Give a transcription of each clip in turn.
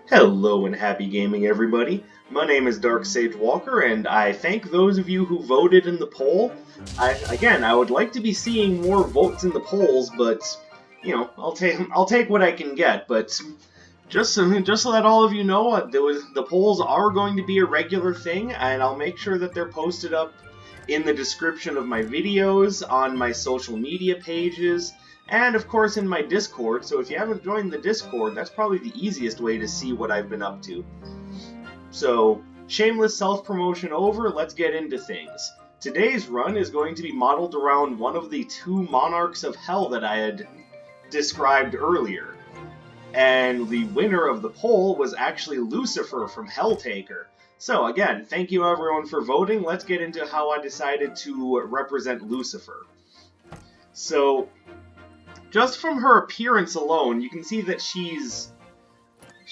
Hello and happy gaming, everybody. My name is Dark Sage Walker, and I thank those of you who voted in the poll. I would like to be seeing more votes in the polls, but I'll take what I can get. But just so that all of you know, the polls are going to be a regular thing, and I'll make sure that they're posted up in the description of my videos, on my social media pages, and of course in my Discord. So if you haven't joined the Discord, that's probably the easiest way to see what I've been up to. So, shameless self-promotion over, let's get into things. Today's run is going to be modeled around one of the two monarchs of hell that I had described earlier. And the winner of the poll was actually Lucifer from Helltaker. So again, thank you everyone for voting. Let's get into how I decided to represent Lucifer. So, just from her appearance alone, you can see that she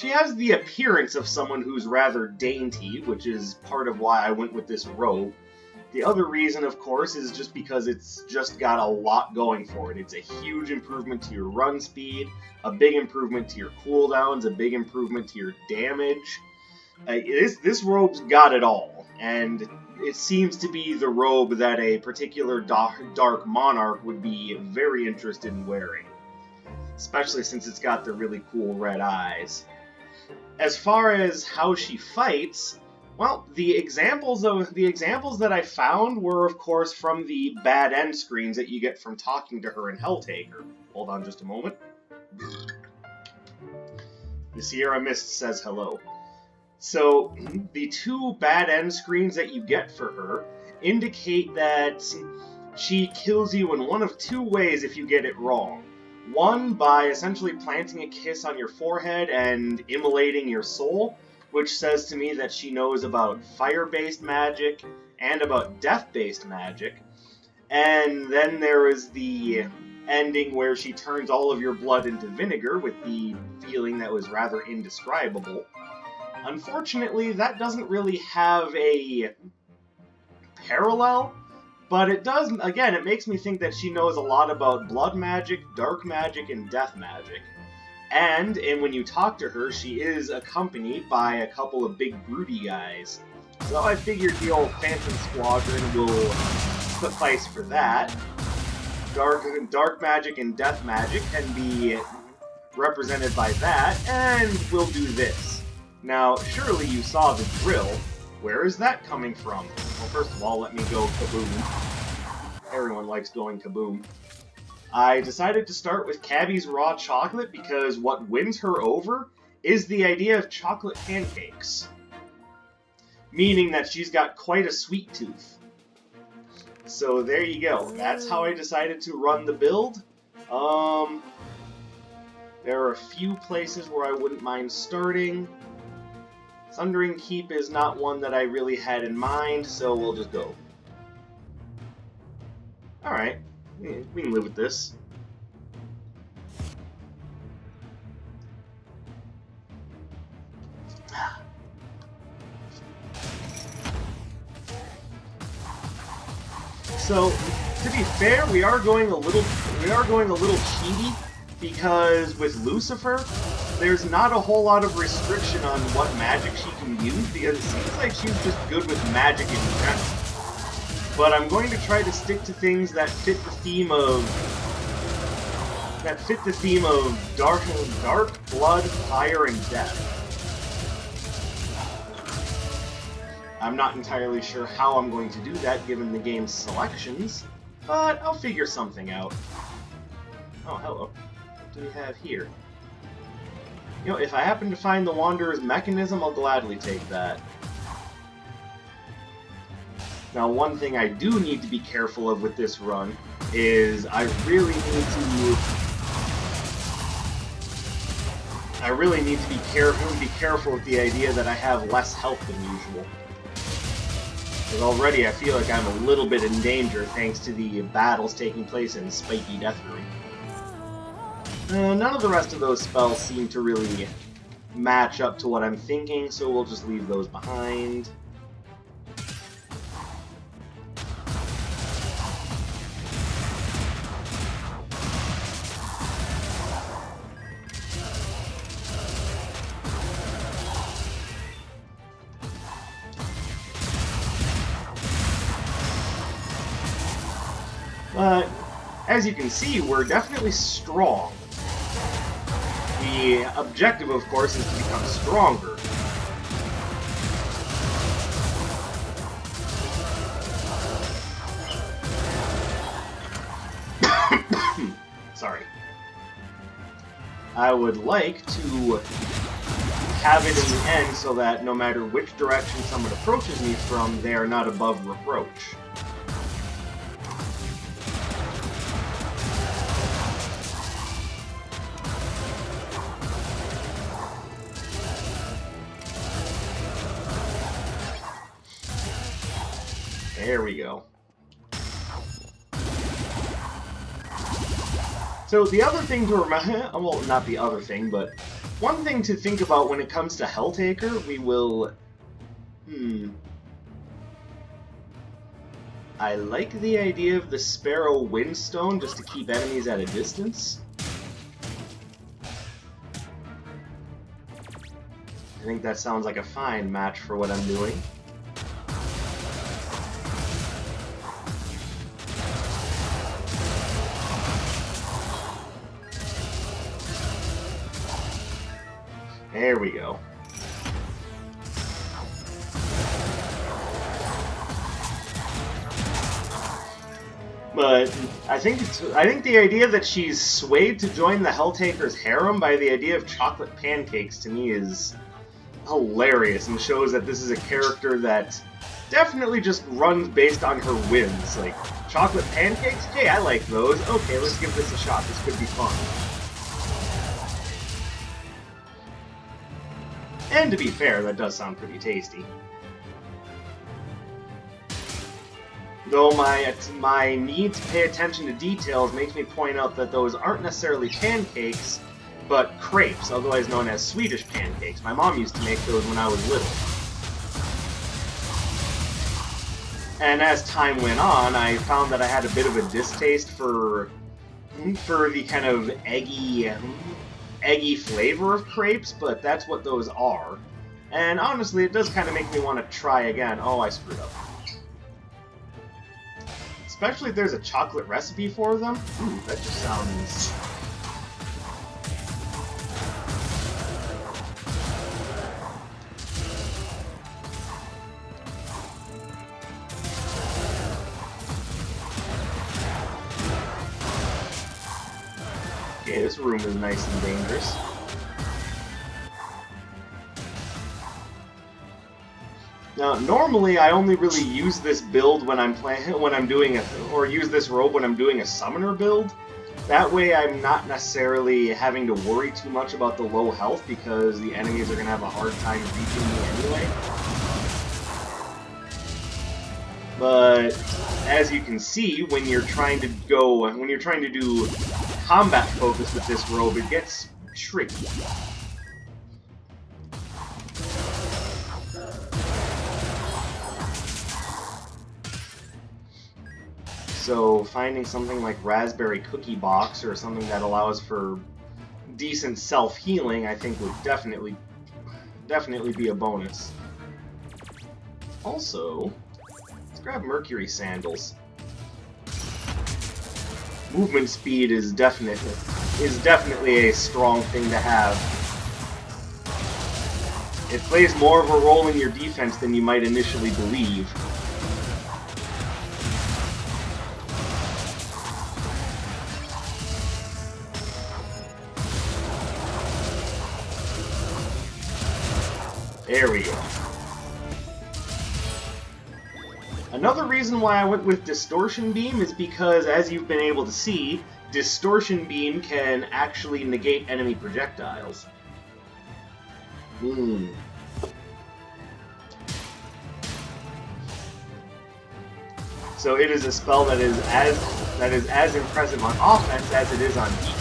has the appearance of someone who's rather dainty, which is part of why I went with this robe. The other reason, of course, is just because it's just got a lot going for it. It's a huge improvement to your run speed, a big improvement to your cooldowns, a big improvement to your damage. This robe's got it all, and it seems to be the robe that a particular dark monarch would be very interested in wearing, especially since it's got the really cool red eyes. As far as how she fights, well, the examples that I found were, of course, from the bad end screens that you get from talking to her in Helltaker. Hold on just a moment. The Sierra Mist says hello. So, the two bad end screens that you get for her indicate that she kills you in one of two ways if you get it wrong. One, by essentially planting a kiss on your forehead and immolating your soul, which says to me that she knows about fire-based magic and about death-based magic. And then there is the ending where she turns all of your blood into vinegar with the feeling that was rather indescribable. Unfortunately, that doesn't really have a parallel, but it does, again, it makes me think that she knows a lot about blood magic, dark magic, and death magic. And when you talk to her, she is accompanied by a couple of big broody guys. So I figured the old Phantom Squadron will suffice for that. Dark magic and death magic can be represented by that, and we'll do this. Now, surely you saw the drill. Where is that coming from? Well, first of all, let me go kaboom. Everyone likes going kaboom. I decided to start with Cabby's raw chocolate because what wins her over is the idea of chocolate pancakes. Meaning that she's got quite a sweet tooth. So there you go. That's how I decided to run the build. There are a few places where I wouldn't mind starting. Thundering Keep is not one that I really had in mind, so we'll just go. Alright, we can live with this. So, to be fair, we are going a little cheaty, because with Lucifer, there's not a whole lot of restriction on what magic she can use, because it seems like she's just good with magic in general. But I'm going to try to stick to things that fit the theme of dark blood, fire, and death. I'm not entirely sure how I'm going to do that given the game's selections, but I'll figure something out. Oh, hello. What do we have here? You know, if I happen to find the Wanderer's mechanism, I'll gladly take that. Now, one thing I do need to be careful of with this run is I really need to be careful with the idea that I have less health than usual. Because already I feel like I'm a little bit in danger thanks to the battles taking place in Spiky Death Room. None of the rest of those spells seem to really match up to what I'm thinking, so we'll just leave those behind. But as you can see, we're definitely strong. The objective, of course, is to become stronger. Sorry. I would like to have it in the end so that no matter which direction someone approaches me from, they are not above reproach. There we go. So the other thing to remember, well, not the other thing, but one thing to think about when it comes to Helltaker, we will... I like the idea of the Sparrow Windstone just to keep enemies at a distance. I think that sounds like a fine match for what I'm doing. There we go. But I think the idea that she's swayed to join the Helltaker's harem by the idea of chocolate pancakes to me is hilarious and shows that this is a character that definitely just runs based on her whims. Like, chocolate pancakes? Hey, I like those. Okay, let's give this a shot. This could be fun. And to be fair, that does sound pretty tasty. Though my need to pay attention to details makes me point out that those aren't necessarily pancakes, but crepes, otherwise known as Swedish pancakes. My mom used to make those when I was little. And as time went on, I found that I had a bit of a distaste for the kind of eggy flavor of crepes, but that's what those are. And honestly, it does kind of make me want to try again. Oh, I screwed up. Especially if there's a chocolate recipe for them. Ooh, that just sounds... Okay, this room is nice and dangerous. Now, normally I only really use this build when I'm use this robe when I'm doing a summoner build. That way I'm not necessarily having to worry too much about the low health because the enemies are gonna have a hard time reaching me anyway. But as you can see, when you're trying to do combat focus with this robe, it gets tricky. So finding something like Raspberry Cookie Box or something that allows for decent self-healing, I think would definitely be a bonus. Also, let's grab Mercury Sandals. Movement speed is definitely a strong thing to have. It plays more of a role in your defense than you might initially believe. There we go. Another reason why I went with Distortion Beam is because, as you've been able to see, Distortion Beam can actually negate enemy projectiles. So it is a spell that is as impressive on offense as it is on defense.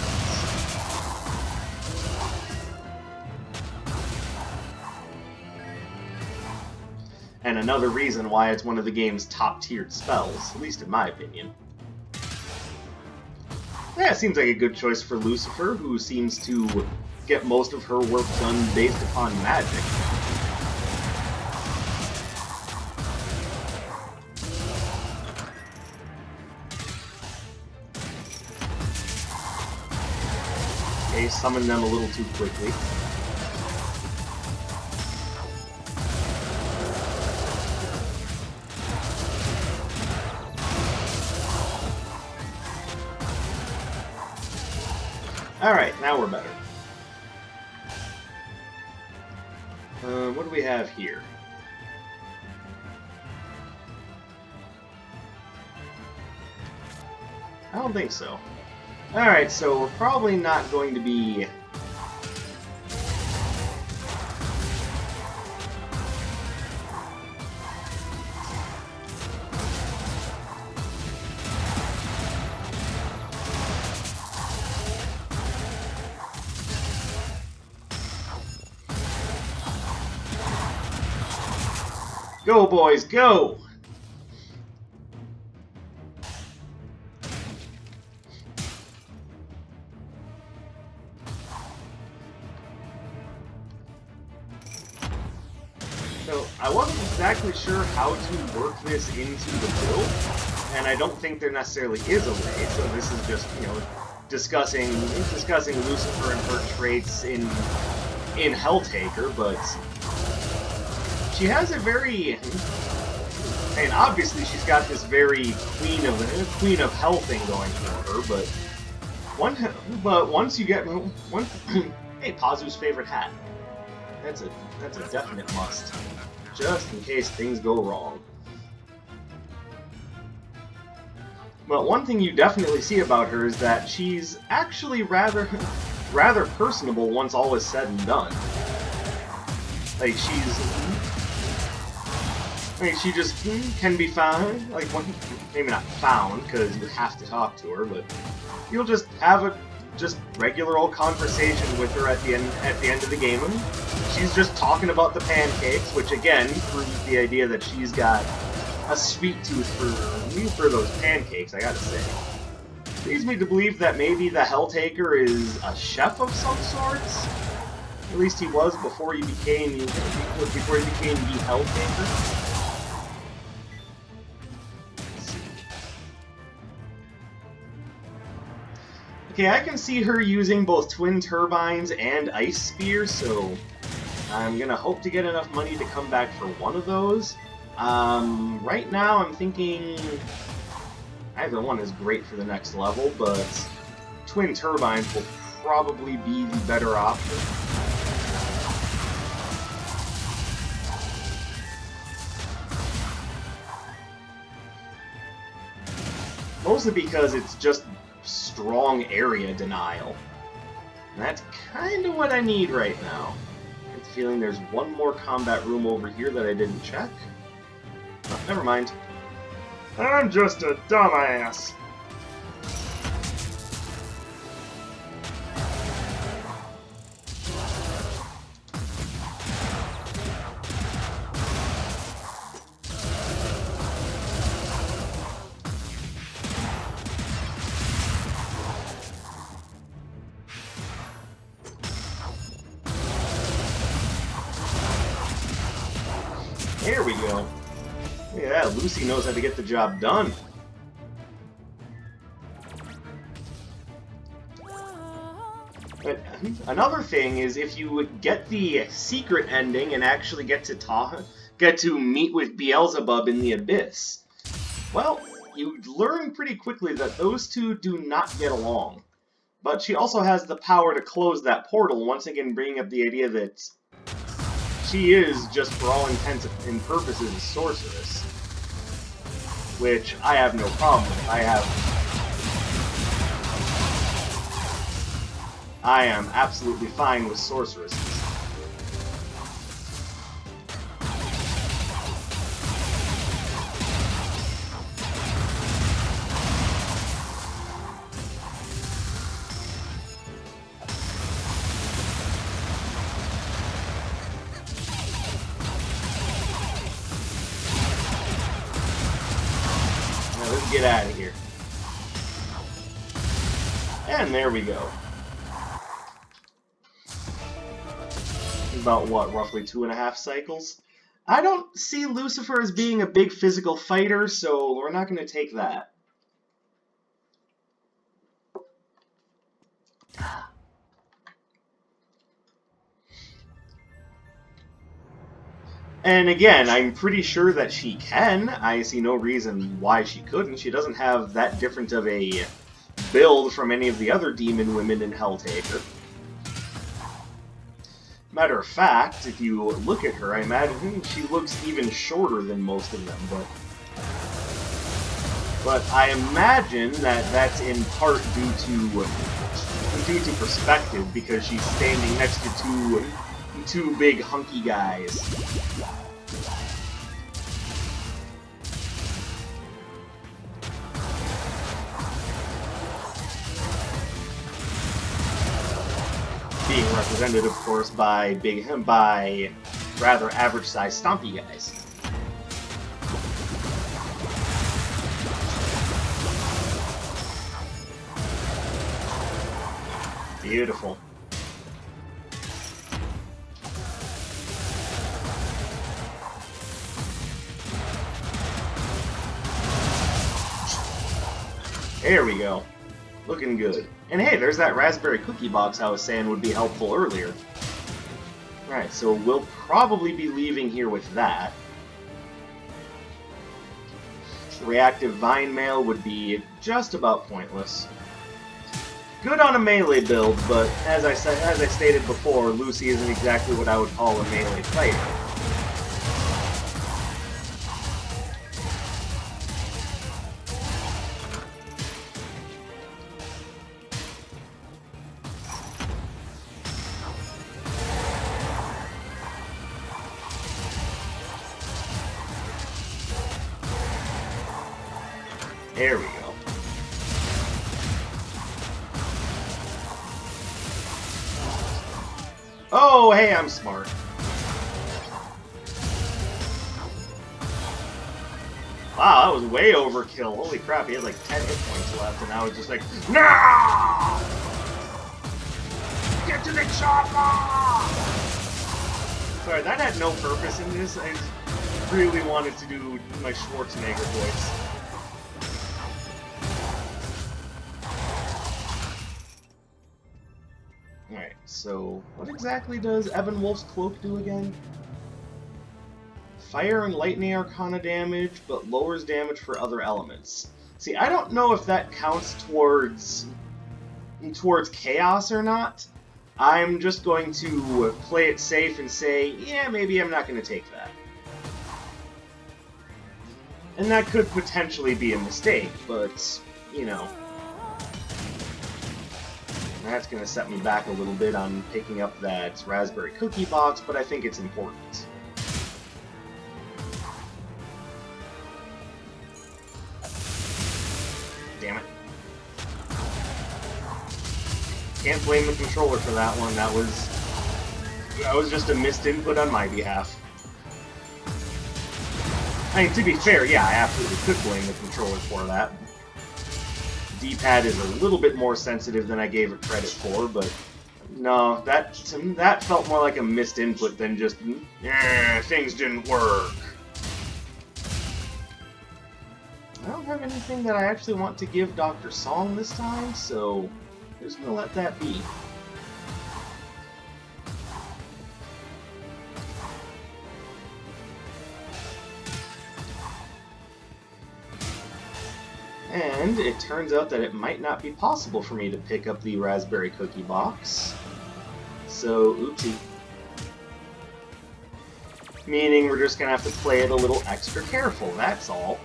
And another reason why it's one of the game's top-tiered spells, at least in my opinion. Yeah, it seems like a good choice for Lucifer, who seems to get most of her work done based upon magic. summon them a little too quickly. Alright, now we're better. What do we have here? I don't think so. Alright, so we're probably not going to be... Go, boys, go! So, I wasn't exactly sure how to work this into the build, and I don't think there necessarily is a way, so this is just, you know, discussing Lucifer and her traits in Helltaker, but she has a very... And obviously she's got this very Queen of Hell thing going for her, but once you get... Hey, Pazu's favorite hat. That's a definite must. Just in case things go wrong. But one thing you definitely see about her is that she's actually rather personable once all is said and done. Like, she just can be found, like, maybe not found, because you have to talk to her, but you'll just have a regular old conversation with her at the end of the game. And she's just talking about the pancakes, which again proves the idea that she's got a sweet tooth for those pancakes, I gotta say. Leads me to believe that maybe the Helltaker is a chef of some sorts. At least he was before he became the Helltaker. Okay, I can see her using both twin turbines and ice spears, so I'm gonna hope to get enough money to come back for one of those. Right now I'm thinking either one is great for the next level, but twin turbines will probably be the better option. Mostly because it's just strong area denial. And that's kind of what I need right now. I get the feeling there's one more combat room over here that I didn't check. Oh, never mind. I'm just a dumbass. There we go. Look at that, Lucy knows how to get the job done. But another thing is, if you get the secret ending and actually get to meet with Beelzebub in the Abyss, well, you learn pretty quickly that those two do not get along. But she also has the power to close that portal, once again bringing up the idea that she is, just for all intents and purposes, a sorceress. Which I have no problem with. I am absolutely fine with sorceresses. Get out of here. And there we go. About what, roughly 2.5 cycles? I don't see Lucifer as being a big physical fighter, so we're not going to take that. And again, I'm pretty sure that she can. I see no reason why she couldn't. She doesn't have that different of a build from any of the other demon women in Helltaker. Matter of fact, if you look at her, I imagine she looks even shorter than most of them, but I imagine that that's in part due to perspective, because she's standing next to two big hunky guys. Being represented, of course, by rather average-sized stompy guys. Beautiful. There we go. Looking good. And hey, there's that raspberry cookie box I was saying would be helpful earlier. Alright, so we'll probably be leaving here with that. Reactive Vine Mail would be just about pointless. Good on a melee build, but as I stated before, Lucy isn't exactly what I would call a melee fighter. There we go. Oh, hey, I'm smart. Wow, that was way overkill. Holy crap, he had like 10 hit points left, and I was just like, no! Get to the chopper! Sorry, that had no purpose in this. I just really wanted to do my Schwarzenegger voice. Alright, so what exactly does Evan Wolf's cloak do again? Fire and lightning arcana damage, but lowers damage for other elements. See, I don't know if that counts towards chaos or not. I'm just going to play it safe and say, yeah, maybe I'm not going to take that. And that could potentially be a mistake, but, you know. That's going to set me back a little bit on picking up that raspberry cookie box, but I think it's important. Damn it. Can't blame the controller for that one. That was just a missed input on my behalf. I mean, to be fair, yeah, I absolutely could blame the controller for that. D-pad is a little bit more sensitive than I gave it credit for, but no, that felt more like a missed input than just, things didn't work. I don't have anything that I actually want to give Dr. Song this time, so I'm just going to let that be. And it turns out that it might not be possible for me to pick up the raspberry cookie box. So, oopsie. Meaning we're just gonna have to play it a little extra careful, that's all.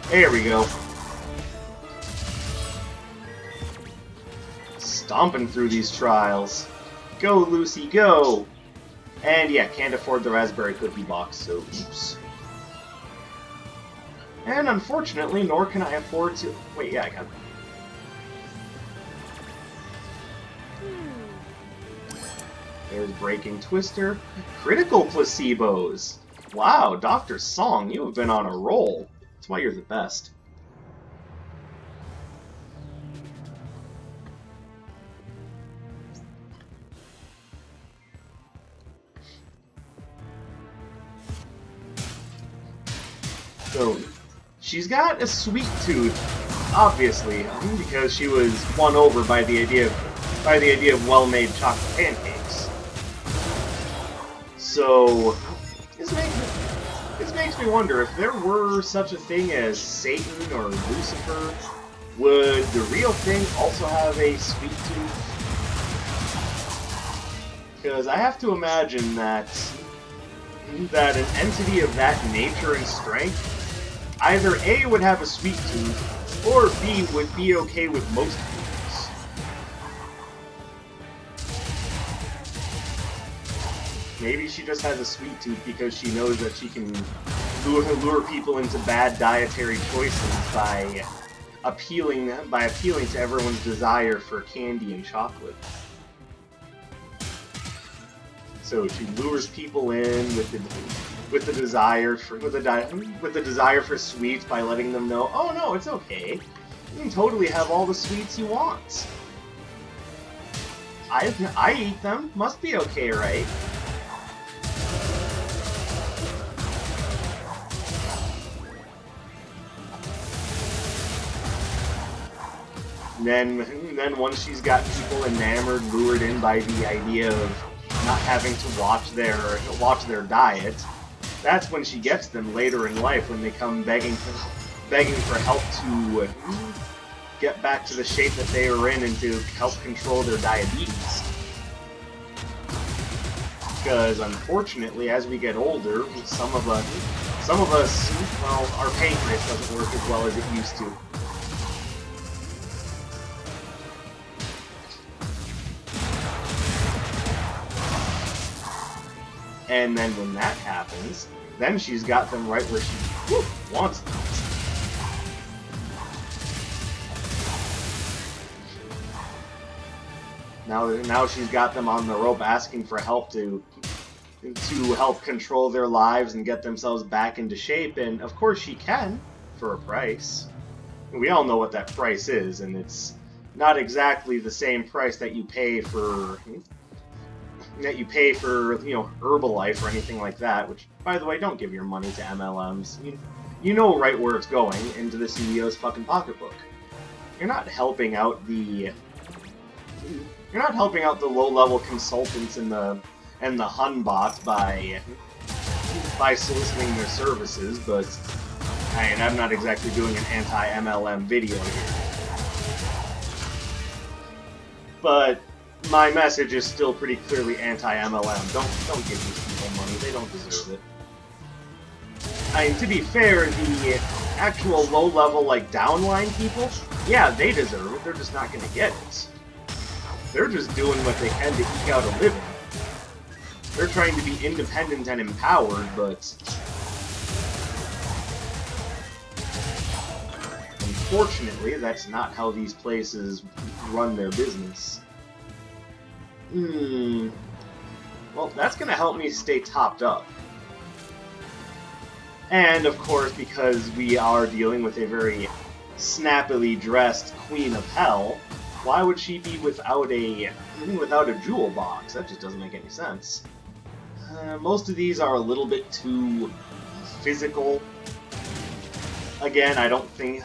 There we go. Stomping through these trials. Go, Lucy, go! And yeah, can't afford the raspberry cookie box, so oops. And unfortunately, nor can I afford to... Wait, yeah, I can. There's Breaking Twister. Critical placebos! Wow, Dr. Song, you have been on a roll. That's why you're the best. So, she's got a sweet tooth, obviously, because she was won over by the idea of well-made chocolate pancakes. So, this makes me wonder, if there were such a thing as Satan or Lucifer, would the real thing also have a sweet tooth? Because I have to imagine that an entity of that nature and strength either A, would have a sweet tooth, or B, would be okay with most foods. Maybe she just has a sweet tooth because she knows that she can lure people into bad dietary choices by appealing to everyone's desire for candy and chocolate. So she lures people in with the desire for sweets by letting them know, oh no, it's okay. You can totally have all the sweets you want. I eat them. Must be okay, right? And then once she's got people enamored, lured in by the idea of not having to watch their diet, that's when she gets them later in life, when they come begging for help to get back to the shape that they were in and to help control their diabetes. Because unfortunately, as we get older, some of us, well, our pancreas doesn't work as well as it used to. And then when that happens, then she's got them right where she wants them. Now she's got them on the rope asking for help to help control their lives and get themselves back into shape, and of course she can, for a price. We all know what that price is, and it's not exactly the same price that you pay for Herbalife or anything like that, which, by the way, don't give your money to MLMs. You know right where it's going, into the CEO's fucking pocketbook. You're not helping out the low-level consultants and the Hunbots by soliciting their services, but I'm not exactly doing an anti-MLM video here. But my message is still pretty clearly anti-MLM. Don't give these people money. They don't deserve it. To be fair, the actual low-level, downline people, yeah, they deserve it. They're just not going to get it. They're just doing what they can to eke out a living. They're trying to be independent and empowered, but unfortunately, that's not how these places run their business. Well, that's going to help me stay topped up. And, of course, because we are dealing with a very snappily dressed Queen of Hell, why would she be without a jewel box? That just doesn't make any sense. Most of these are a little bit too physical. Again, I don't think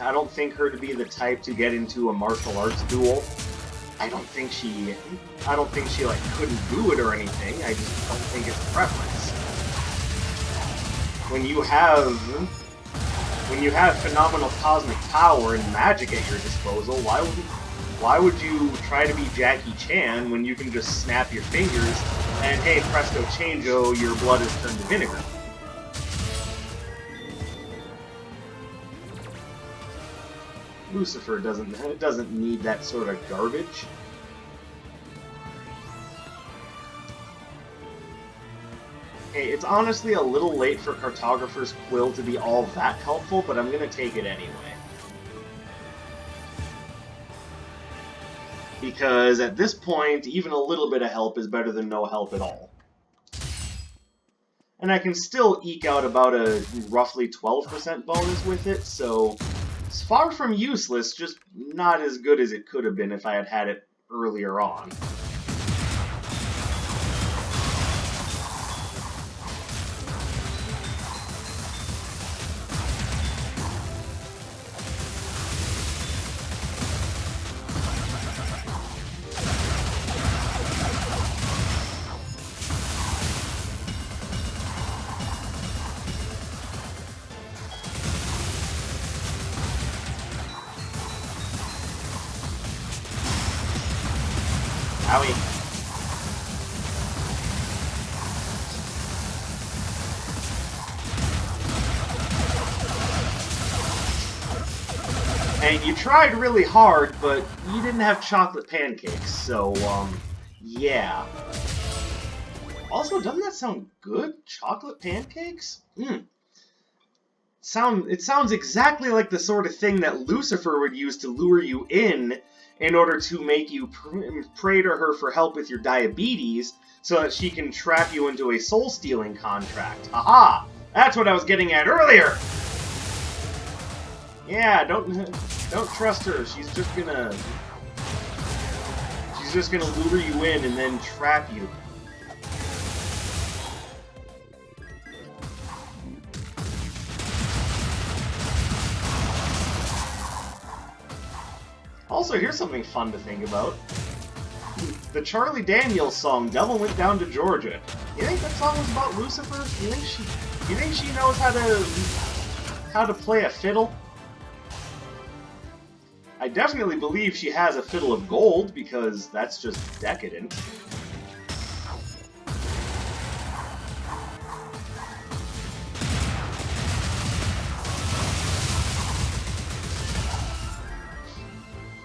her to be the type to get into a martial arts duel. I don't think she couldn't do it or anything. I just don't think it's a preference. When you have phenomenal cosmic power and magic at your disposal, why would you try to be Jackie Chan when you can just snap your fingers and hey, presto changeo, your blood is turned to vinegar? Lucifer doesn't need that sort of garbage. Hey, it's honestly a little late for Cartographer's Quill to be all that helpful, but I'm gonna take it anyway. Because at this point, even a little bit of help is better than no help at all. And I can still eke out about a roughly 12% bonus with it, so it's far from useless, just not as good as it could have been if I had had it earlier on. Owie. And you tried really hard, but you didn't have chocolate pancakes, so, yeah. Also, doesn't that sound good? Chocolate pancakes? It sounds exactly like the sort of thing that Lucifer would use to lure you in order to make you pray to her for help with your diabetes, so that she can trap you into a soul-stealing contract. Aha! That's what I was getting at earlier! Yeah, don't trust her. She's just gonna lure you in and then trap you. Also, here's something fun to think about. The Charlie Daniels song, Devil Went Down to Georgia. You think that song was about Lucifer? You think she knows how to play a fiddle? I definitely believe she has a fiddle of gold, because that's just decadent.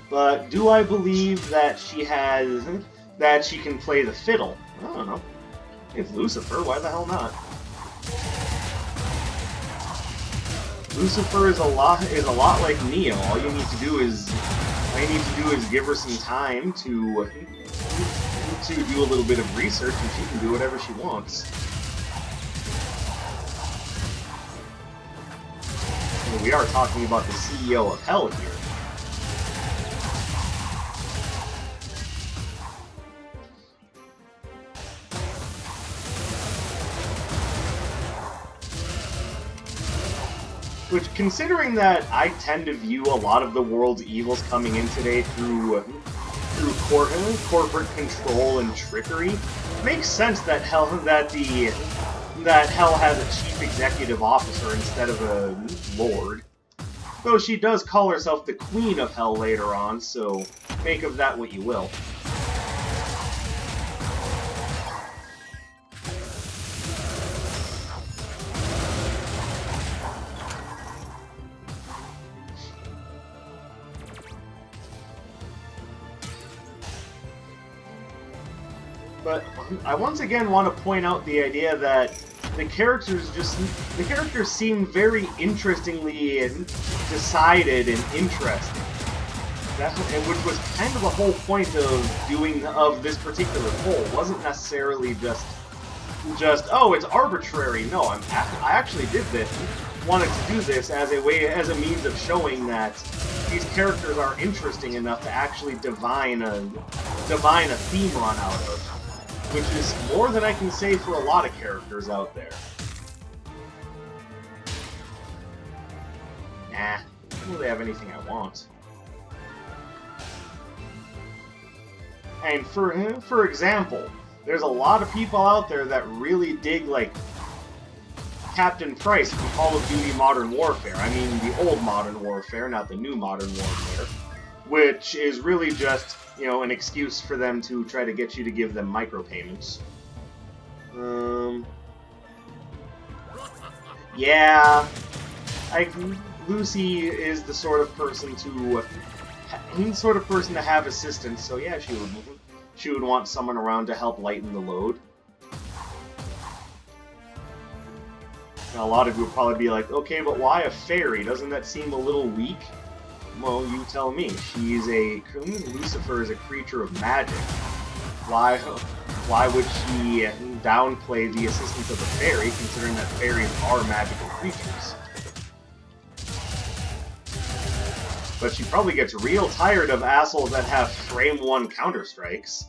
But do I believe that she can play the fiddle? I don't know. It's Lucifer, why the hell not? Lucifer is a lot like Neo. All you need to do is give her some time to do a little bit of research, and she can do whatever she wants. And we are talking about the CEO of Hell here. Which, considering that I tend to view a lot of the world's evils coming in today through corporate control and trickery, makes sense that Hell has a chief executive officer instead of a lord. Though she does call herself the Queen of Hell later on, so make of that what you will. But I once again want to point out the idea that the characters seem very interestingly decided and interesting. Which was kind of the whole point of this particular poll. It wasn't necessarily just oh, it's arbitrary. No, I actually did this, wanted to do this as a means of showing that these characters are interesting enough to actually divine a theme run out of. Which is more than I can say for a lot of characters out there. Nah, I don't really have anything I want. And for example, there's a lot of people out there that really dig, like, Captain Price from Call of Duty Modern Warfare. I mean, the old Modern Warfare, not the new Modern Warfare. Which is really just, an excuse for them to try to get you to give them micropayments. Yeah, Lucy is the sort of person to have assistance. So yeah, she would want someone around to help lighten the load. Now, a lot of you would probably be like, okay, but why a fairy? Doesn't that seem a little weak? Well, you tell me. Lucifer is a creature of magic. Why would she downplay the assistance of a fairy, considering that fairies are magical creatures? But she probably gets real tired of assholes that have frame 1 counter-strikes.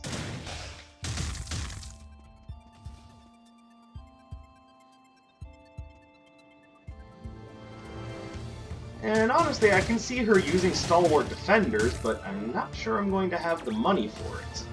And honestly, I can see her using stalwart defenders, but I'm not sure I'm going to have the money for it.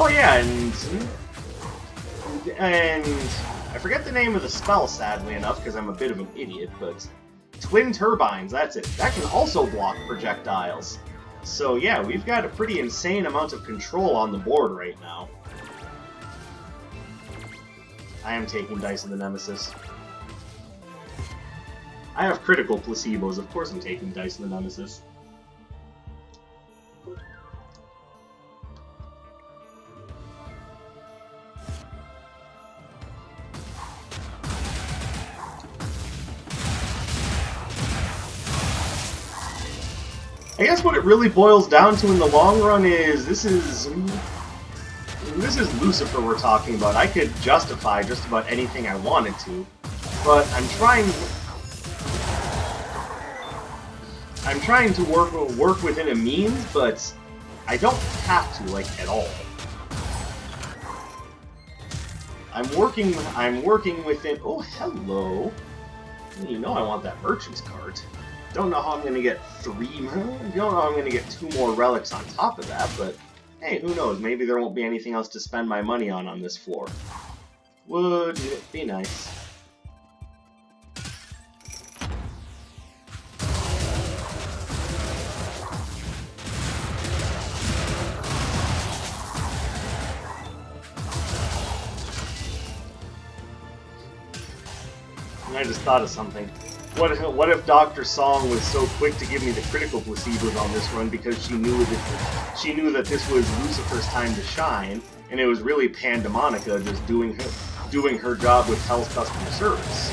Oh yeah, and I forget the name of the spell, sadly enough, because I'm a bit of an idiot, but twin turbines, that's it. That can also block projectiles. So yeah, we've got a pretty insane amount of control on the board right now. I am taking Dice of the Nemesis. I have critical placebos, of course I'm taking Dice of the Nemesis. I guess what it really boils down to in the long run is this is Lucifer we're talking about. I could justify just about anything I wanted to, but I'm trying to work within a means, but I don't have to, like, at all. I'm working within. Oh, hello. You know I want that merchant's cart. Don't know how I'm gonna get don't know how I'm gonna get 2 more relics on top of that, but hey, who knows? Maybe there won't be anything else to spend my money on this floor. Would it be nice? I just thought of something. What if Dr. Song was so quick to give me the critical placebos on this run because she knew that this was Lucifer's time to shine, and it was really Pandemonica just doing her job with Hell's customer service.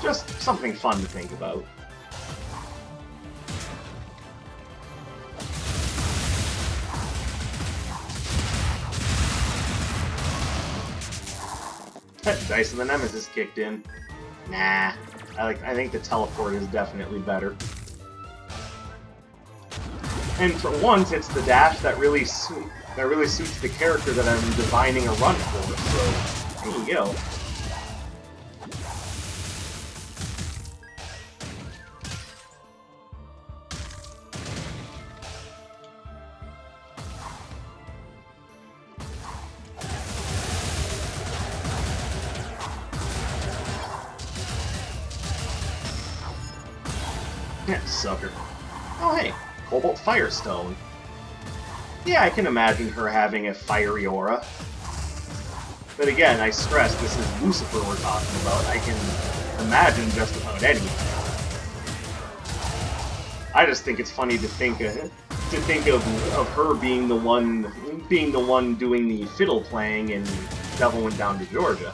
Just something fun to think about. Dice of the Nemesis kicked in. Nah, I think the teleport is definitely better. And for once, it's the dash that really suits the character that I'm divining a run for. So there you go. Yeah, sucker. Oh hey, Cobalt Firestone. Yeah, I can imagine her having a fiery aura. But again, I stress, this is Lucifer we're talking about. I can imagine just about anything. I just think it's funny to think of her being the one doing the fiddle playing in Devil Went Down to Georgia.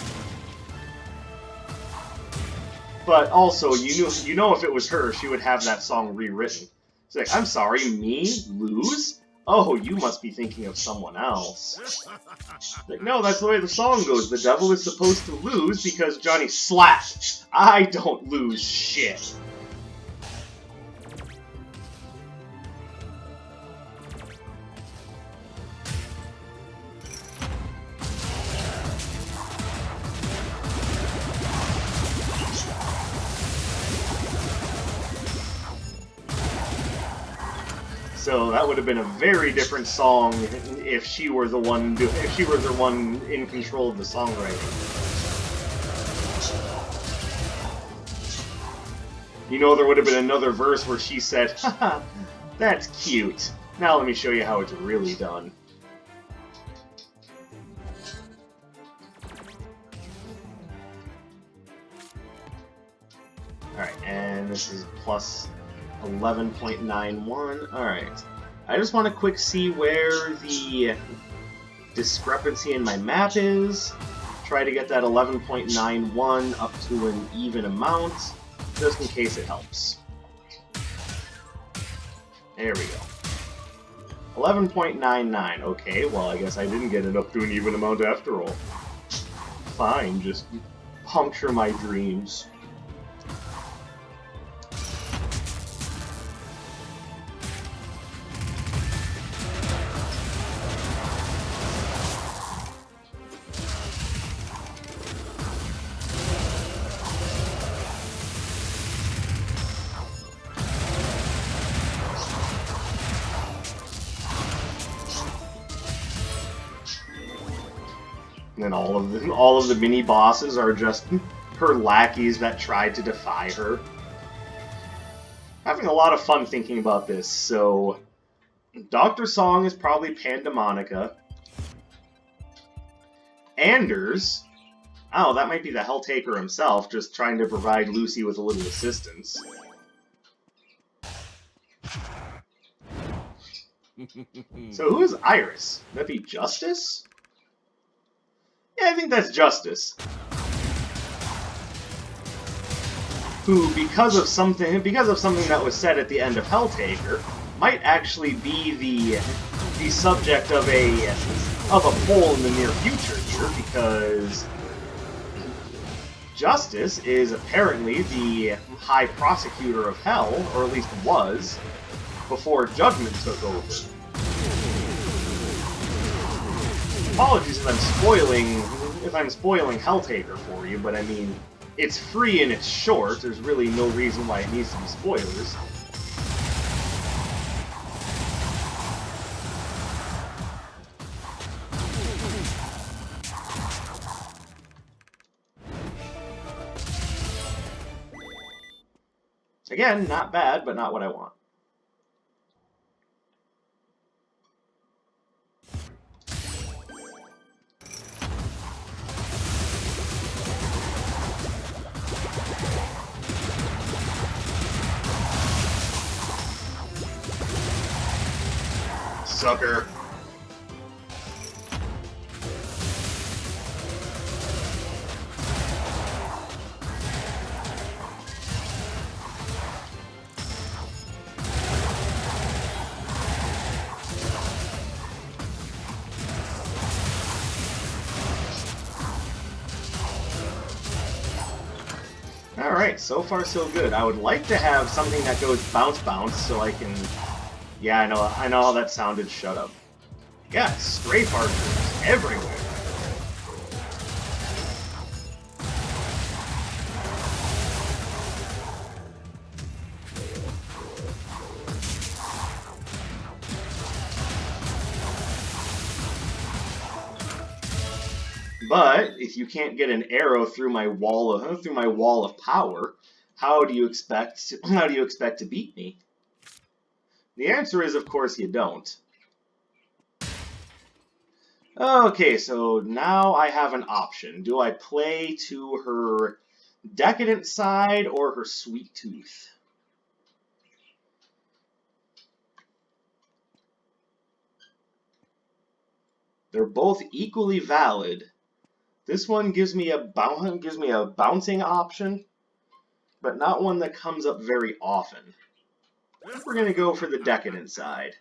But also, you know if it was her, she would have that song rewritten. It's like, I'm sorry, me? Lose? Oh, you must be thinking of someone else. Like, no, that's the way the song goes. The devil is supposed to lose because Johnny slapped. I don't lose shit. So that would have been a very different song if she were the one in control of the songwriting. You know, there would have been another verse where she said, haha, that's cute. Now let me show you how it's really done. Alright, and this is plus 11.91. Alright. I just want to quick see where the discrepancy in my map is. Try to get that 11.91 up to an even amount, just in case it helps. There we go. 11.99. Okay, well, I guess I didn't get it up to an even amount after all. Fine, just puncture my dreams. And then all of the mini bosses are just her lackeys that tried to defy her. Having a lot of fun thinking about this. So, Dr. Song is probably Pandemonica. Anders, oh, that might be the Helltaker himself, just trying to provide Lucy with a little assistance. So who is Iris? Would that be Justice? Yeah, I think that's Justice. Who, because of something that was said at the end of Helltaker, might actually be the subject of a poll in the near future here, because Justice is apparently the High Prosecutor of Hell, or at least was, before Judgment took over. Apologies if I'm spoiling Helltaker for you, but I mean, it's free and it's short. There's really no reason why it needs to be spoilers. Again, not bad, but not what I want. Sucker. Alright, so far so good. I would like to have something that goes bounce so I can... Yeah, I know how that sounded, shut up. Yeah, strafe archers everywhere. But if you can't get an arrow through my wall of power, how do you expect to beat me? The answer is, of course, you don't. Okay, so now I have an option. Do I play to her decadent side or her sweet tooth? They're both equally valid. This one gives me a bouncing option, but not one that comes up very often. We're going to go for the decadent side.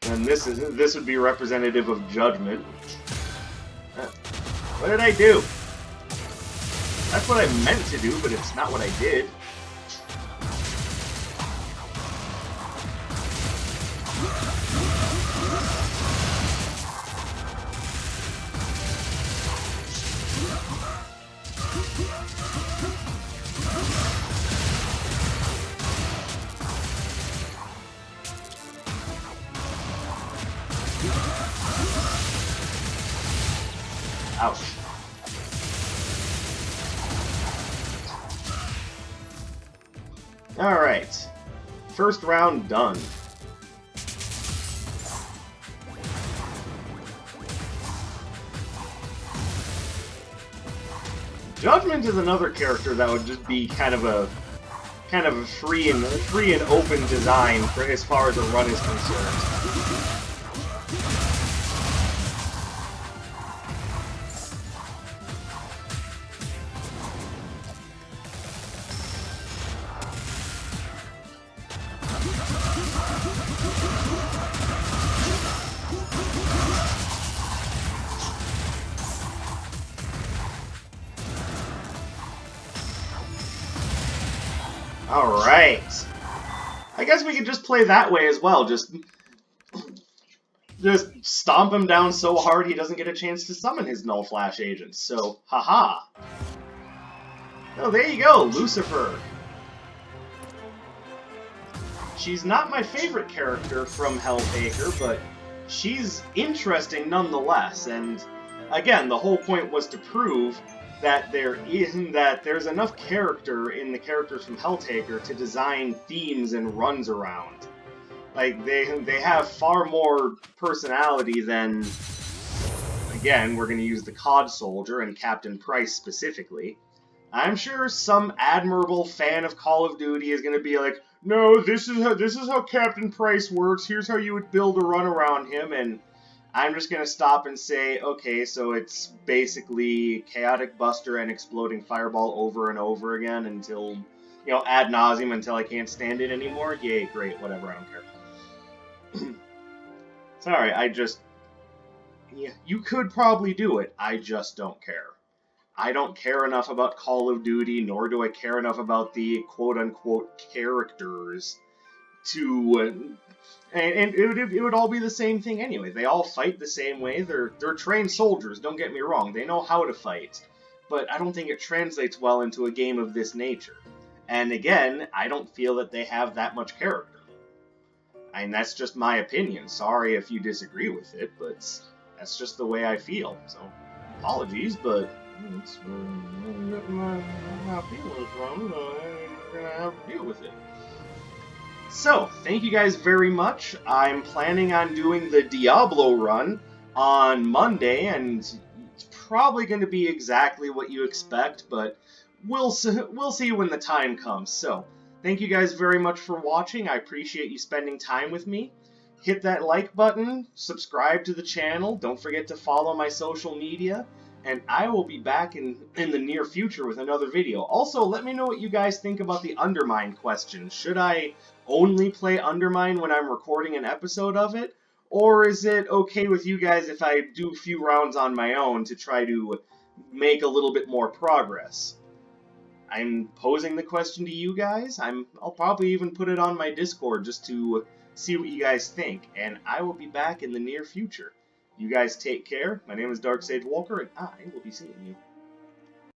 And this would be representative of Judgment. What did I do? That's what I meant to do, but it's not what I did. Ouch. Alright. First round done. Judgment is another character that would just be kind of a free and open design for as far as the run is concerned. Alright. I guess we could just play that way as well. Just stomp him down so hard he doesn't get a chance to summon his Null Flash agents. So, haha. Oh, there you go, Lucifer. She's not my favorite character from Helltaker, but she's interesting nonetheless, and again, the whole point was to prove that there's enough character in the characters from Helltaker to design themes and runs around. Like, they have far more personality than, again, we're going to use the COD Soldier and Captain Price specifically. I'm sure some admirable fan of Call of Duty is going to be like, no, this is how Captain Price works, here's how you would build a run around him, and I'm just going to stop and say, okay, so it's basically Chaotic Buster and Exploding Fireball over and over again until, you know, ad nauseum until I can't stand it anymore? Yay, great, whatever, I don't care. Sorry, yeah, you could probably do it, I just don't care. I don't care enough about Call of Duty, nor do I care enough about the quote-unquote characters to... and it would all be the same thing anyway. They all fight the same way. They're trained soldiers, don't get me wrong. They know how to fight. But I don't think it translates well into a game of this nature. And again, I don't feel that they have that much character. And that's just my opinion. Sorry if you disagree with it, but that's just the way I feel. So, apologies, but... it's my feelings from, I'm gonna have to deal with it. So, thank you guys very much. I'm planning on doing the Diablo run on Monday, and it's probably going to be exactly what you expect, but we'll see when the time comes. So, thank you guys very much for watching. I appreciate you spending time with me. Hit that like button, subscribe to the channel, don't forget to follow my social media, and I will be back in the near future with another video. Also, let me know what you guys think about the Undermine question. Should I only play Undermine when I'm recording an episode of it? Or is it okay with you guys if I do a few rounds on my own to try to make a little bit more progress? I'm posing the question to you guys. I'll probably even put it on my Discord just to see what you guys think, and I will be back in the near future. You guys take care. My name is Dark Sage Walker, and I will be seeing you